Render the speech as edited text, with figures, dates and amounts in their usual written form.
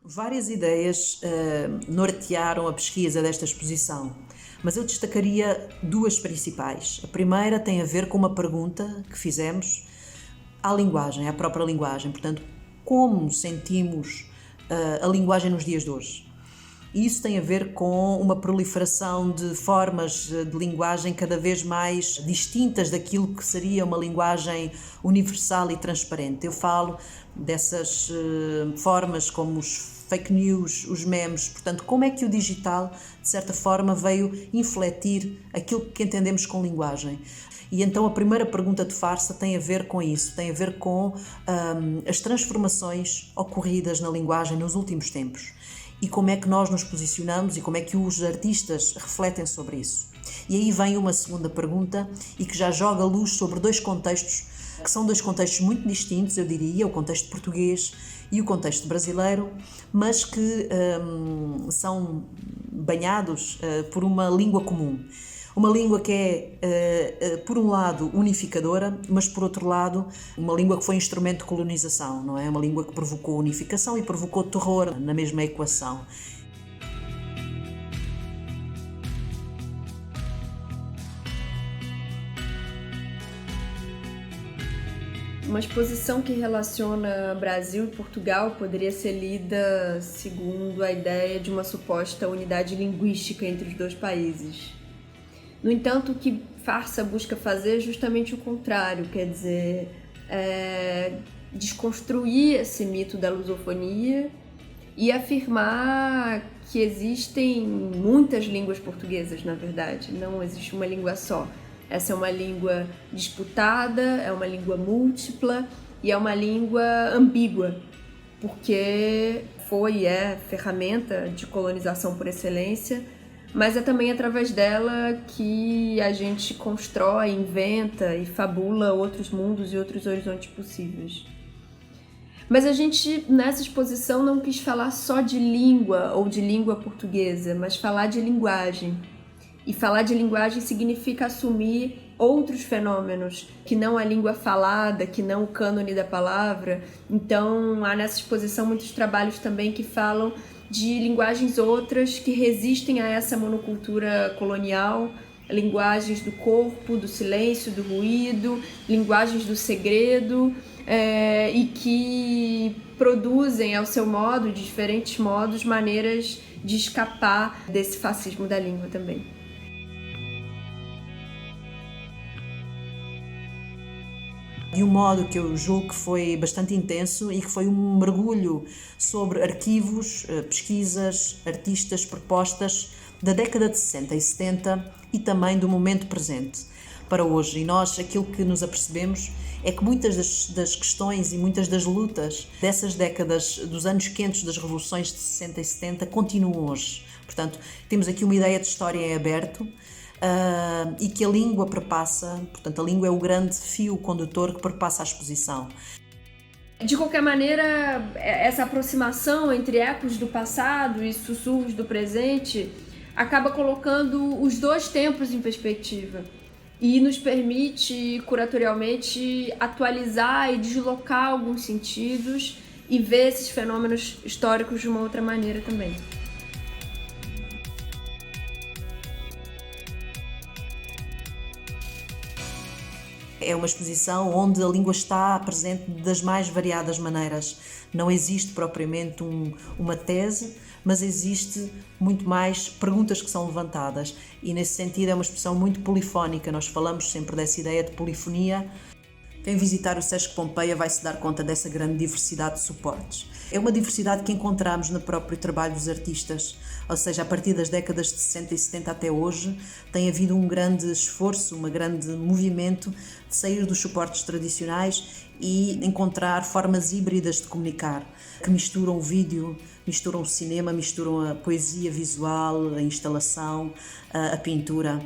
Várias ideias nortearam a pesquisa desta exposição, mas eu destacaria duas principais. A primeira tem a ver com uma pergunta que fizemos à linguagem, à própria linguagem, portanto, como sentimos a linguagem nos dias de hoje. E isso tem a ver com uma proliferação de formas de linguagem cada vez mais distintas daquilo que seria uma linguagem universal e transparente. Eu falo dessas formas como os fake news, os memes, portanto, como é que o digital, de certa forma, veio infletir aquilo que entendemos com linguagem. E então a primeira pergunta de farsa tem a ver com isso, tem a ver com as transformações ocorridas na linguagem nos últimos tempos e como é que nós nos posicionamos e como é que os artistas refletem sobre isso. E aí vem uma segunda pergunta e que já joga luz sobre dois contextos, que são dois contextos muito distintos, eu diria, o contexto português e o contexto brasileiro, mas que são banhados por uma língua comum. Uma língua que é, por um lado, unificadora, mas, por outro lado, uma língua que foi instrumento de colonização, não é? Uma língua que provocou unificação e provocou terror na mesma equação. Uma exposição que relaciona Brasil e Portugal poderia ser lida segundo a ideia de uma suposta unidade linguística entre os dois países. No entanto, o que Farsa busca fazer é justamente o contrário, quer dizer, desconstruir esse mito da lusofonia e afirmar que existem muitas línguas portuguesas, na verdade, não existe uma língua só. Essa é uma língua disputada, é uma língua múltipla e é uma língua ambígua, porque foi e é ferramenta de colonização por excelência, mas é também através dela que a gente constrói, inventa e fabula outros mundos e outros horizontes possíveis. Mas a gente, nessa exposição, não quis falar só de língua ou de língua portuguesa, mas falar de linguagem. E falar de linguagem significa assumir outros fenômenos, que não a língua falada, que não o cânone da palavra. Então, há nessa exposição muitos trabalhos também que falam de linguagens outras que resistem a essa monocultura colonial, linguagens do corpo, do silêncio, do ruído, linguagens do segredo, e que produzem ao seu modo, de diferentes modos, maneiras de escapar desse fascismo da língua também. De um modo que eu julgo que foi bastante intenso e que foi um mergulho sobre arquivos, pesquisas, artistas, propostas da década de 60 e 70 e também do momento presente para hoje. E nós, aquilo que nos apercebemos é que muitas das questões e muitas das lutas dessas décadas, dos anos quentes das revoluções de 60 e 70, continuam hoje. Portanto, temos aqui uma ideia de história em aberto, e que a língua perpassa, portanto, a língua é o grande fio condutor que perpassa a exposição. De qualquer maneira, essa aproximação entre ecos do passado e sussurros do presente acaba colocando os dois tempos em perspectiva e nos permite, curatorialmente, atualizar e deslocar alguns sentidos e ver esses fenômenos históricos de uma outra maneira também. É uma exposição onde a língua está presente das mais variadas maneiras. Não existe propriamente uma tese, mas existe muito mais perguntas que são levantadas. E nesse sentido é uma exposição muito polifónica. Nós falamos sempre dessa ideia de polifonia. Quem visitar o Sesc Pompeia vai se dar conta dessa grande diversidade de suportes. É uma diversidade que encontramos no próprio trabalho dos artistas, ou seja, a partir das décadas de 60 e 70 até hoje, tem havido um grande esforço, um grande movimento de sair dos suportes tradicionais e encontrar formas híbridas de comunicar, que misturam o vídeo, misturam o cinema, misturam a poesia visual, a instalação, a pintura.